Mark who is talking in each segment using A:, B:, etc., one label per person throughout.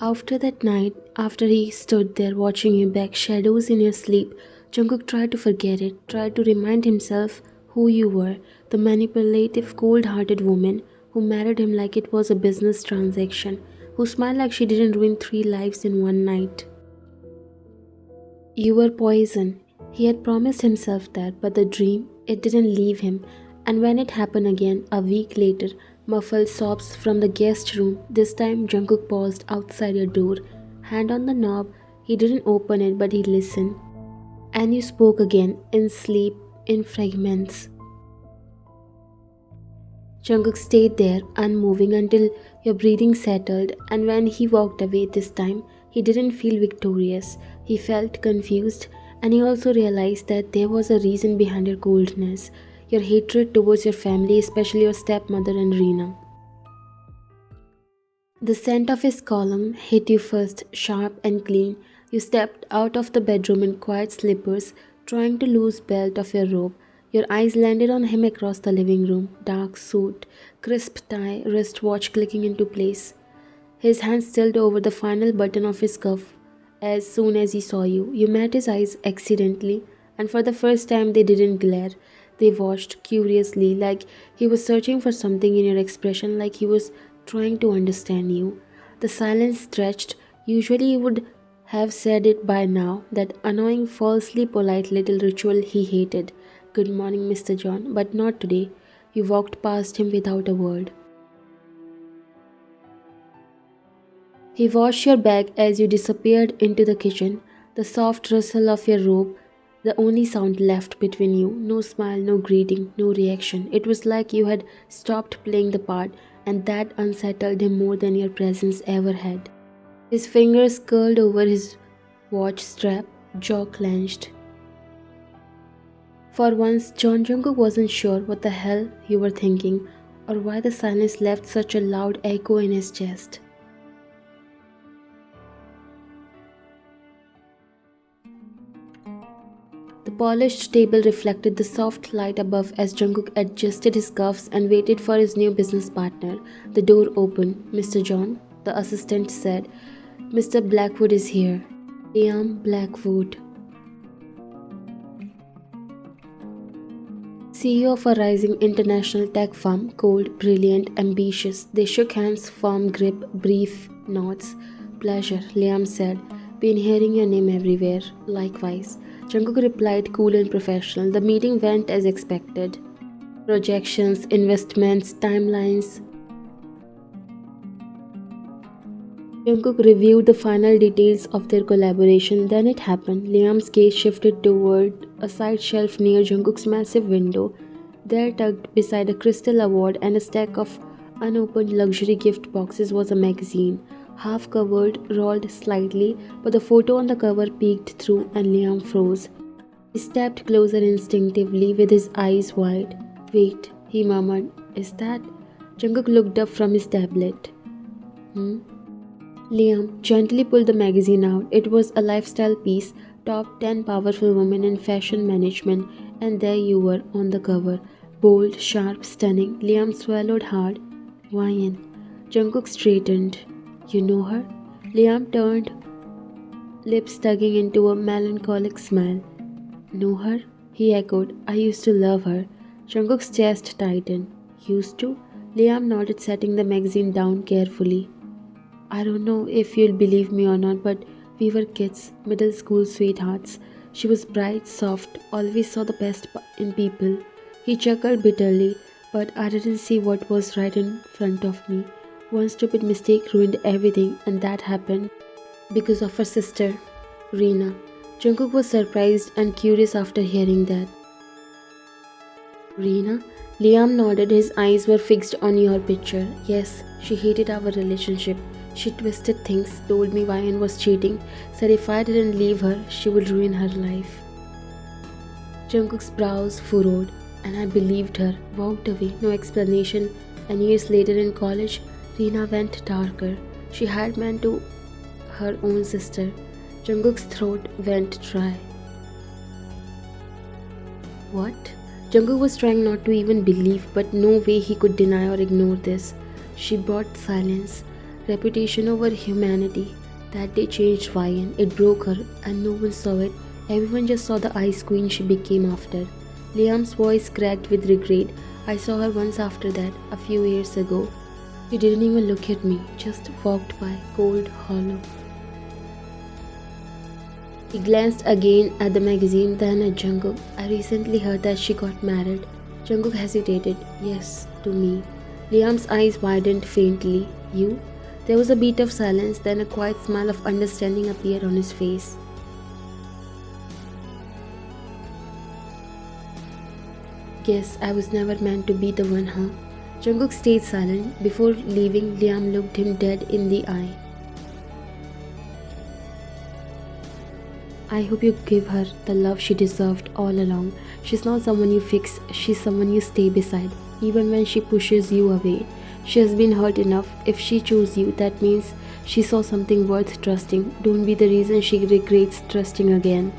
A: After that night, after he stood there watching you back shadows in your sleep, Jungkook tried to forget it, tried to remind himself who you were, the manipulative, cold-hearted woman who married him like it was a business transaction, who smiled like she didn't ruin three lives in one night. You were poison. He had promised himself that, but the dream, it didn't leave him. And when it happened again, a week later, muffled sobs from the guest room. This time, Jungkook paused outside your door. Hand on the knob, he didn't open it, but he listened. And you spoke again, in sleep, in fragments. Jungkook stayed there, unmoving until your breathing settled, and when he walked away this time, he didn't feel victorious. He felt confused, and he also realized that there was a reason behind your coldness, your hatred towards your family, especially your stepmother and Reena. The scent of his cologne hit you first, sharp and clean. You stepped out of the bedroom in quiet slippers, trying to loose belt of your robe. Your eyes landed on him across the living room, dark suit, crisp tie, wristwatch clicking into place. His hand stilled over the final button of his cuff. As soon as he saw you, you met his eyes accidentally, and for the first time they didn't glare. They watched curiously, like he was searching for something in your expression, like he was trying to understand you. The silence stretched. Usually he would have said it by now, that annoying, falsely polite little ritual he hated. Good morning, Mr. John, but not today. You walked past him without a word. He washed your bag as you disappeared into the kitchen, the soft rustle of your robe, the only sound left between you. No smile, no greeting, no reaction. It was like you had stopped playing the part, and that unsettled him more than your presence ever had. His fingers curled over his watch strap, jaw clenched. For once, John Jungkook wasn't sure what the hell you were thinking, or why the silence left such a loud echo in his chest. The polished table reflected the soft light above as Jungkook adjusted his cuffs and waited for his new business partner. The door opened. "Mr. John," the assistant said. "Mr. Blackwood is here." Liam Blackwood, CEO of a rising international tech firm, cold, brilliant, ambitious. They shook hands, firm grip, brief nods. "Pleasure," Liam said. "Been hearing your name everywhere." "Likewise." Jungkook replied, cool and professional. The meeting went as expected. Projections, investments, timelines. Jungkook reviewed the final details of their collaboration. Then it happened. Liam's gaze shifted toward a side shelf near Jungkook's massive window. There, tucked beside a crystal award and a stack of unopened luxury gift boxes, was a magazine. Half covered, rolled slightly, but the photo on the cover peeked through and Liam froze. He stepped closer instinctively with his eyes wide. "Wait," he murmured. "Is that?" Jungkook looked up from his tablet. Liam gently pulled the magazine out. It was a lifestyle piece, top 10 powerful women in fashion management, and there you were on the cover. Bold, sharp, stunning. Liam swallowed hard. "Why?" Jungkook straightened. "You know her?" Liam turned, lips tugging into a melancholic smile. "Know her?" he echoed. "I used to love her." Jungkook's chest tightened. "Used to?" Liam nodded, setting the magazine down carefully. "I don't know if you'll believe me or not, but we were kids, middle school sweethearts. She was bright, soft, always saw the best in people." He chuckled bitterly, "but I didn't see what was right in front of me. One stupid mistake ruined everything, and that happened because of her sister, Reena." Jungkook was surprised and curious after hearing that. "Reena?" Liam nodded. His eyes were fixed on your picture. "Yes, she hated our relationship. She twisted things, told me Ryan was cheating, said if I didn't leave her, she would ruin her life." Jungkook's brows furrowed, and I believed her, walked away, no explanation, and years later in college, Reena went darker. She had meant to her own sister. Jungkook's throat went dry. "What?" Jungkook was trying not to even believe, but no way he could deny or ignore this. She brought silence. Reputation over humanity. That day changed Ryan. It broke her, and no one saw it. Everyone just saw the ice queen she became after. Liam's voice cracked with regret. I saw her once after that, a few years ago. She didn't even look at me, just walked by, cold, hollow. He glanced again at the magazine, then at Jungkook. I recently heard that she got married. Jungkook hesitated. Yes, to me. Liam's eyes widened faintly. You? There was a beat of silence, then a quiet smile of understanding appeared on his face. Guess I was never meant to be the one, huh? Jungkook stayed silent. Before leaving, Liam looked him dead in the eye. I hope you give her the love she deserved all along. She's not someone you fix, she's someone you stay beside, even when she pushes you away. She has been hurt enough. If she chose you, that means she saw something worth trusting. Don't be the reason she regrets trusting again.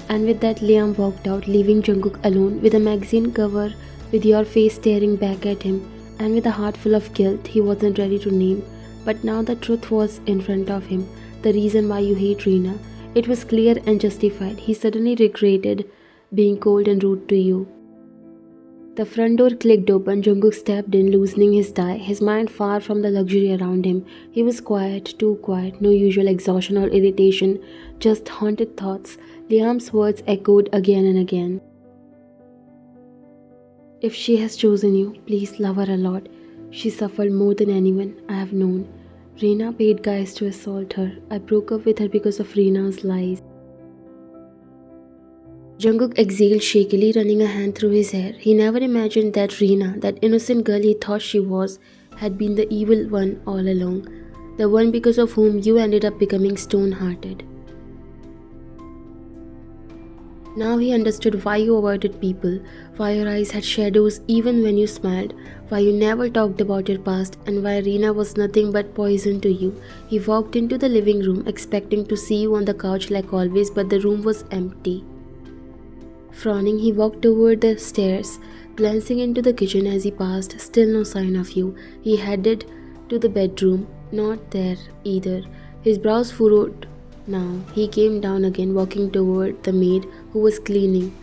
A: And with that, Liam walked out, leaving Jungkook alone with a magazine cover with your face staring back at him, and with a heart full of guilt he wasn't ready to name. But now the truth was in front of him, the reason why you hate Reena. It was clear and justified. He suddenly regretted being cold and rude to you. The front door clicked open. Jungkook stepped in, loosening his tie, his mind far from the luxury around him. He was quiet, too quiet, no usual exhaustion or irritation, just haunted thoughts. Liam's words echoed again and again. If she has chosen you, please love her a lot. She suffered more than anyone I have known. Reena paid guys to assault her. I broke up with her because of Reena's lies. Jungkook exhaled shakily, running a hand through his hair. He never imagined that Reena, that innocent girl he thought she was, had been the evil one all along. The one because of whom you ended up becoming stone-hearted. Now he understood why you avoided people, why your eyes had shadows even when you smiled, why you never talked about your past, and why Reena was nothing but poison to you. He walked into the living room expecting to see you on the couch like always, but the room was empty. Frowning, he walked toward the stairs, glancing into the kitchen as he passed. Still no sign of you. He headed to the bedroom. Not there either. His brows furrowed. Now he came down again, walking toward the maid who was cleaning.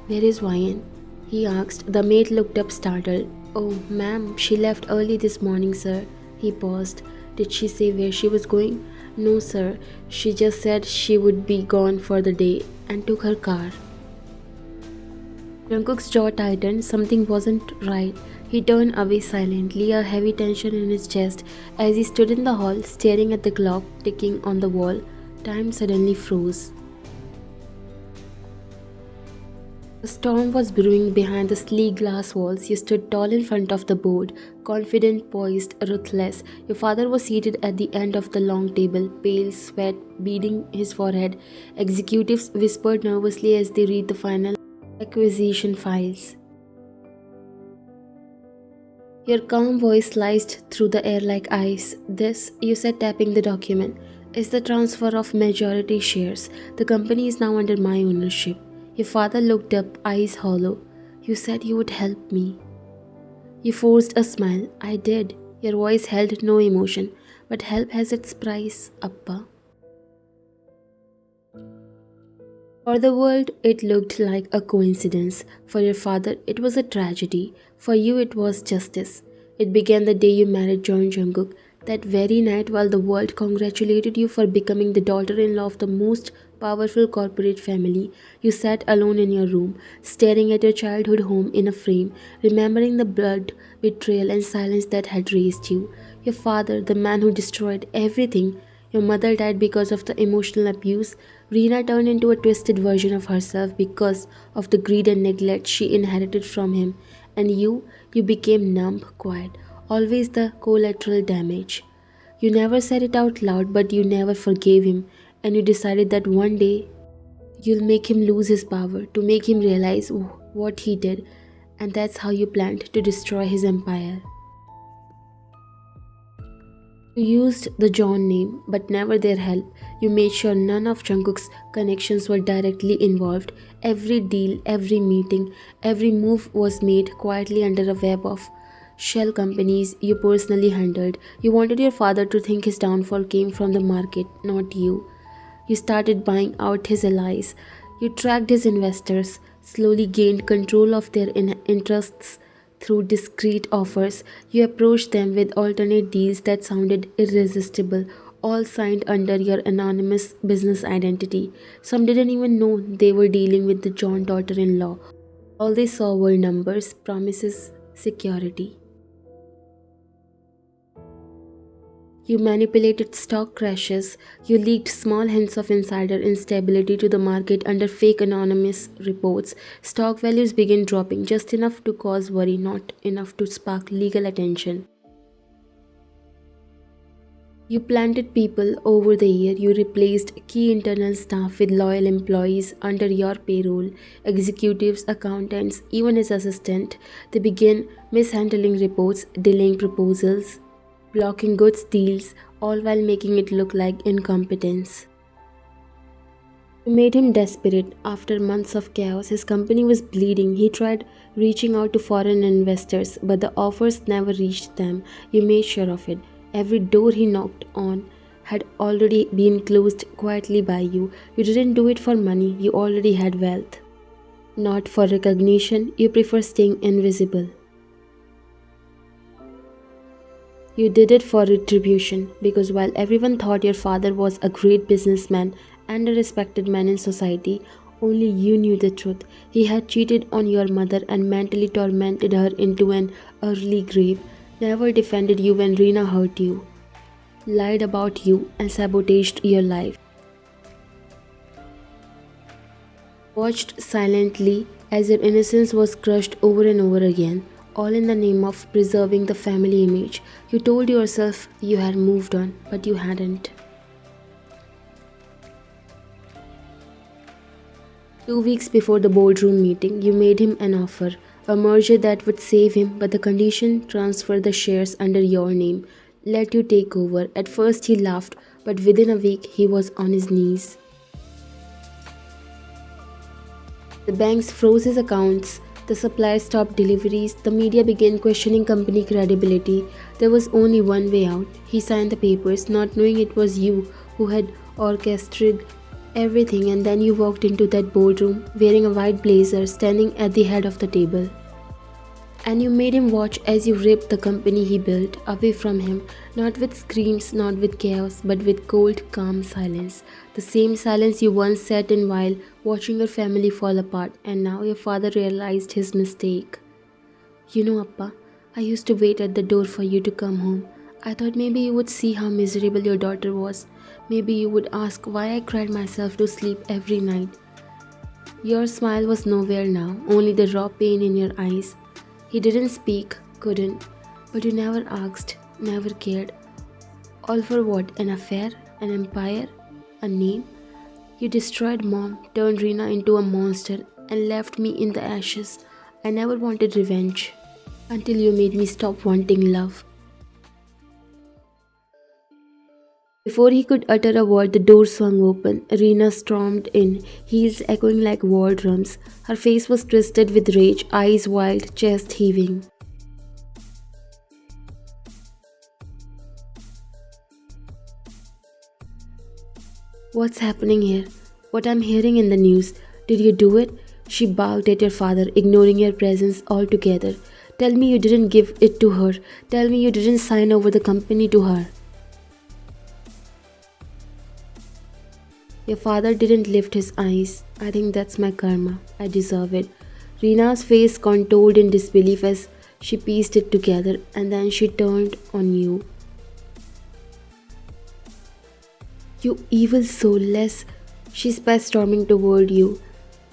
A: Where is Ryan? He asked. The maid looked up startled. Oh, ma'am, she left early this morning, sir. He paused. Did she say where she was going? No, sir. She just said she would be gone for the day and took her car. Jungkook's jaw tightened. Something wasn't right. He turned away silently, a heavy tension in his chest. As he stood in the hall, staring at the clock ticking on the wall, time suddenly froze. A storm was brewing behind the sleek glass walls. You stood tall in front of the board, confident, poised, ruthless. Your father was seated at the end of the long table, pale, sweat beading his forehead. Executives whispered nervously as they read the final acquisition files. Your calm voice sliced through the air like ice. This, you said, tapping the document, is the transfer of majority shares. The company is now under my ownership. Your father looked up, eyes hollow. You said you would help me. You forced a smile. I did. Your voice held no emotion. But help has its price, Appa. For the world, it looked like a coincidence. For your father, it was a tragedy. For you, it was justice. It began the day you married John Jungkook. That very night, while the world congratulated you for becoming the daughter-in-law of the most powerful corporate family, you sat alone in your room, staring at your childhood home in a frame, remembering the blood, betrayal, and silence that had raised you. Your father, the man who destroyed everything. Your mother died because of the emotional abuse. Reena turned into a twisted version of herself because of the greed and neglect she inherited from him. And you became numb, quiet, always the collateral damage. You never said it out loud, but you never forgave him, and you decided that one day you'll make him lose his power, to make him realize what he did, and that's how you planned to destroy his empire. You used the John name, but never their help. You made sure none of Jungkook's connections were directly involved. Every deal, every meeting, every move was made quietly under a web of shell companies you personally handled. You wanted your father to think his downfall came from the market, not you. You started buying out his allies. You tracked his investors, slowly gained control of their interests through discreet offers. You approached them with alternate deals that sounded irresistible, all signed under your anonymous business identity. Some didn't even know they were dealing with the John daughter in law. All they saw were numbers, promises, security. You manipulated stock crashes. You leaked small hints of insider instability to the market under fake anonymous reports. Stock values began dropping just enough to cause worry, not enough to spark legal attention. You planted people over the year. You replaced key internal staff with loyal employees under your payroll, executives, accountants, even his assistant. They began mishandling reports, delaying proposals, blocking goods deals, all while making it look like incompetence. You made him desperate. After months of chaos, his company was bleeding. He tried reaching out to foreign investors, but the offers never reached them. You made sure of it. Every door he knocked on had already been closed quietly by you. You didn't do it for money, you already had wealth. Not for recognition, you prefer staying invisible. You did it for retribution, because while everyone thought your father was a great businessman and a respected man in society, only you knew the truth. He had cheated on your mother and mentally tormented her into an early grave, never defended you when Rina hurt you, lied about you, and sabotaged your life. Watched silently as your innocence was crushed over and over again, all in the name of preserving the family image. You told yourself you had moved on, but you hadn't. 2 weeks before the boardroom meeting, you made him an offer, a merger that would save him, but the condition transfer the shares under your name, let you take over. At first he laughed, but within a week he was on his knees. The banks froze his accounts, the suppliers stopped deliveries, the media began questioning company credibility. There was only one way out. He signed the papers, not knowing it was you who had orchestrated everything, and then you walked into that boardroom wearing a white blazer, standing at the head of the table. And you made him watch as you ripped the company he built away from him, not with screams, not with chaos, but with cold, calm silence. The same silence you once sat in while watching your family fall apart, and now your father realized his mistake. You know, Appa, I used to wait at the door for you to come home. I thought maybe you would see how miserable your daughter was. Maybe you would ask why I cried myself to sleep every night. Your smile was nowhere now, only the raw pain in your eyes. He didn't speak, couldn't, but you never asked, never cared. All for what? An affair? An empire? A name? You destroyed mom, turned Rina into a monster, and left me in the ashes. I never wanted revenge, until you made me stop wanting love. Before he could utter a word, the door swung open. Rina stormed in, heels echoing like war drums. Her face was twisted with rage, eyes wild, chest heaving. What's happening here? What I'm hearing in the news. Did you do it? She barked at your father, ignoring your presence altogether. Tell me you didn't give it to her. Tell me you didn't sign over the company to her. Your father didn't lift his eyes. I think that's my karma. I deserve it. Rina's face contoured in disbelief as she pieced it together, and then she turned on you. You evil soulless. She spat, storming toward you.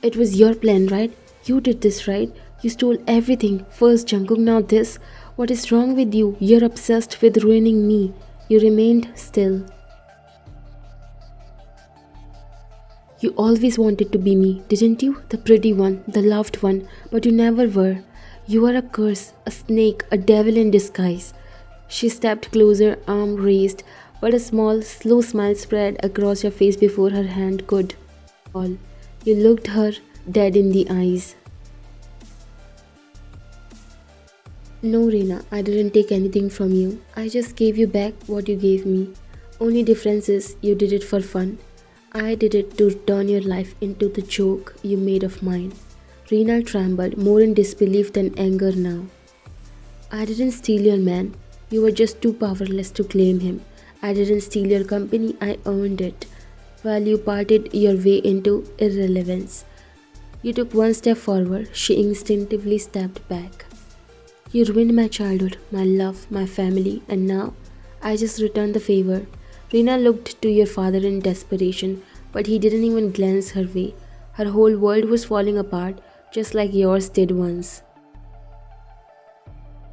A: It was your plan, right? You did this, right? You stole everything. First Jungkook, now this. What is wrong with you? You're obsessed with ruining me. You remained still. You always wanted to be me, didn't you? The pretty one, the loved one, but you never were. You are a curse, a snake, a devil in disguise. She stepped closer, arm raised, but a small, slow smile spread across her face before her hand could fall. You looked her dead in the eyes. No, Reena, I didn't take anything from you. I just gave you back what you gave me. Only difference is you did it for fun. I did it to turn your life into the joke you made of mine. Reena trembled, more in disbelief than anger now. I didn't steal your man. You were just too powerless to claim him. I didn't steal your company, I earned it. While you parted your way into irrelevance. You took one step forward, she instinctively stepped back. You ruined my childhood, my love, my family, and now I just returned the favor. Rina looked to your father in desperation, but he didn't even glance her way. Her whole world was falling apart, just like yours did once.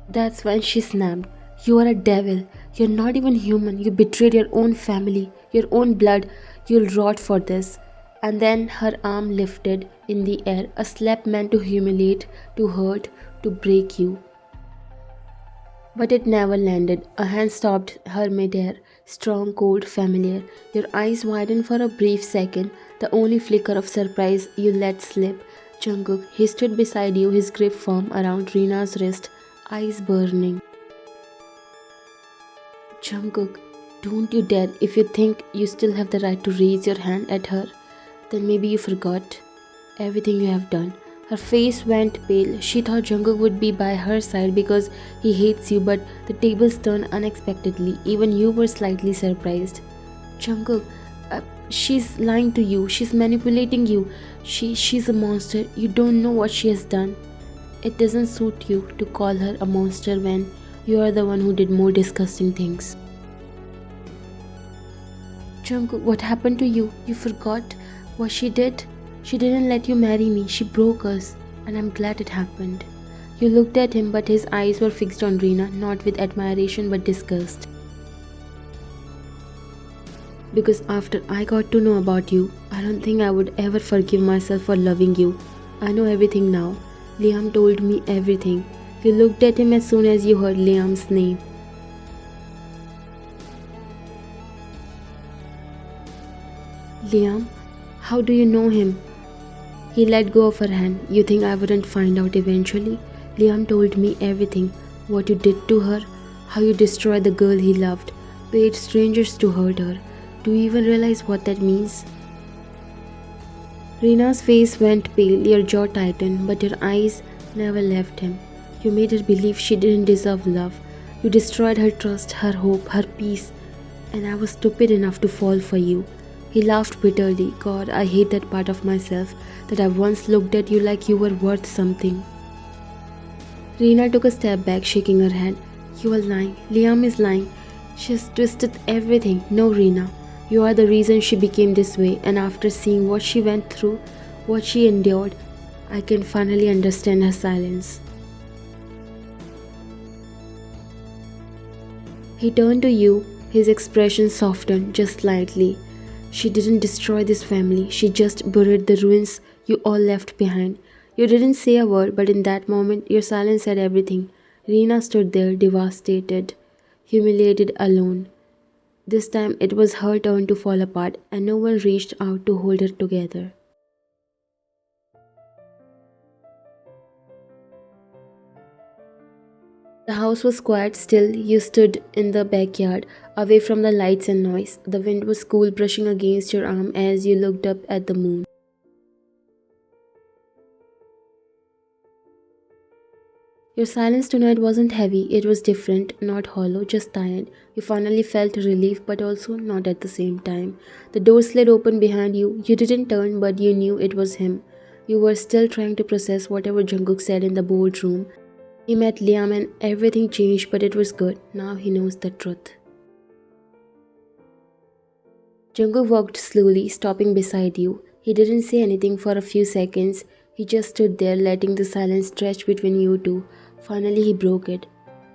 A: That's when she snapped. You are a devil. You're not even human. You betrayed your own family, your own blood. You'll rot for this. And then her arm lifted in the air, a slap meant to humiliate, to hurt, to break you. But it never landed. A hand stopped her midair, strong, cold, familiar. Your eyes widened for a brief second, the only flicker of surprise you let slip. Jungkook, he stood beside you, his grip firm around Rina's wrist, eyes burning. Jungkook, don't you dare. If you think you still have the right to raise your hand at her, then maybe you forgot everything you have done. Her face went pale. She thought Jungkook would be by her side because he hates you, but the tables turned unexpectedly. Even you were slightly surprised. Jungkook, she's lying to you. She's manipulating you. She's a monster. You don't know what she has done. It doesn't suit you to call her a monster when you are the one who did more disgusting things. Jungkook, what happened to you? You forgot what she did? She didn't let you marry me. She broke us, and I'm glad it happened. You looked at him, but his eyes were fixed on Reena, not with admiration but disgust. Because after I got to know about you, I don't think I would ever forgive myself for loving you. I know everything now. Liam told me everything. You looked at him as soon as you heard Liam's name. Liam? How do you know him? He let go of her hand. You think I wouldn't find out eventually? Liam told me everything. What you did to her, how you destroyed the girl he loved, paid strangers to hurt her. Do you even realize what that means? Reena's face went pale, your jaw tightened, but your eyes never left him. You made her believe she didn't deserve love. You destroyed her trust, her hope, her peace, and I was stupid enough to fall for you. He laughed bitterly. God, I hate that part of myself, that I once looked at you like you were worth something. Reena took a step back, shaking her head. You are lying. Liam is lying. She has twisted everything. No, Reena. You are the reason she became this way, and after seeing what she went through, what she endured, I can finally understand her silence. He turned to you, his expression softened just slightly. She didn't destroy this family, she just buried the ruins you all left behind. You didn't say a word, but in that moment, your silence said everything. Reena stood there, devastated, humiliated, alone. This time, it was her turn to fall apart, and no one reached out to hold her together. The house was quiet still. You stood in the backyard, away from the lights and noise. The wind was cool, brushing against your arm as you looked up at the moon. Your silence tonight wasn't heavy, it was different, not hollow, just tired. You finally felt relief, but also not at the same time. The door slid open behind you. You didn't turn, but you knew it was him. You were still trying to process whatever Jungkook said in the boardroom. He met Liam and everything changed, but it was good. Now he knows the truth. Jungkook walked slowly, stopping beside you. He didn't say anything for a few seconds. He just stood there, letting the silence stretch between you two. Finally, he broke it.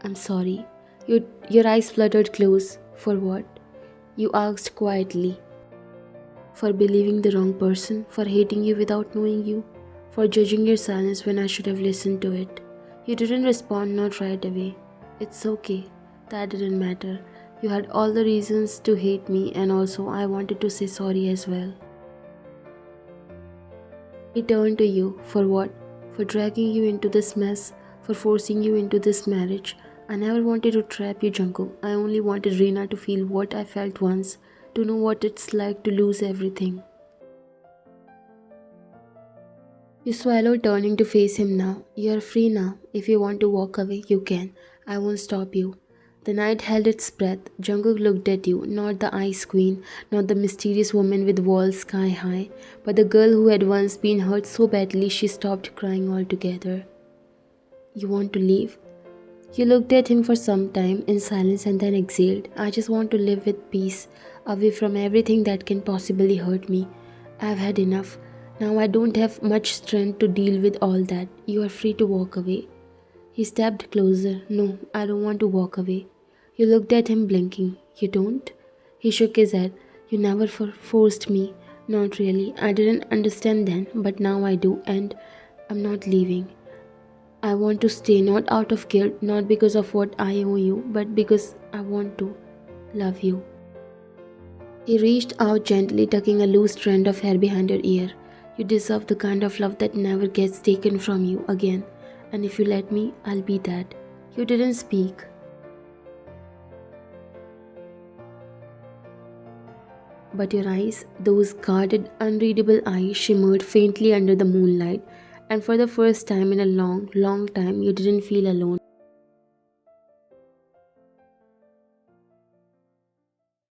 A: I'm sorry. Your eyes fluttered close. For what? You asked quietly. For believing the wrong person, for hating you without knowing you, for judging your silence when I should have listened to it. You didn't respond, not right away. It's okay. That didn't matter. You had all the reasons to hate me, and also I wanted to say sorry as well. He turned to you. For what? For dragging you into this mess? For forcing you into this marriage? I never wanted to trap you, Jungkook. I only wanted Rina to feel what I felt once, to know what it's like to lose everything. You swallowed, turning to face him now. You're free now. If you want to walk away, you can. I won't stop you. The night held its breath. Jungkook looked at you, not the Ice Queen, not the mysterious woman with walls sky high, but the girl who had once been hurt so badly she stopped crying altogether. You want to leave? You looked at him for some time in silence and then exhaled. I just want to live with peace, away from everything that can possibly hurt me. I've had enough. Now I don't have much strength to deal with all that. You are free to walk away. He stepped closer. No, I don't want to walk away. You looked at him blinking. You don't? He shook his head. You never forced me. Not really. I didn't understand then, but now I do, and I'm not leaving. I want to stay, not out of guilt, not because of what I owe you, but because I want to love you. He reached out gently, tucking a loose strand of hair behind her ear. You deserve the kind of love that never gets taken from you again. And if you let me, I'll be that. You didn't speak. But your eyes, those guarded, unreadable eyes, shimmered faintly under the moonlight. And for the first time in a long, long time, you didn't feel alone.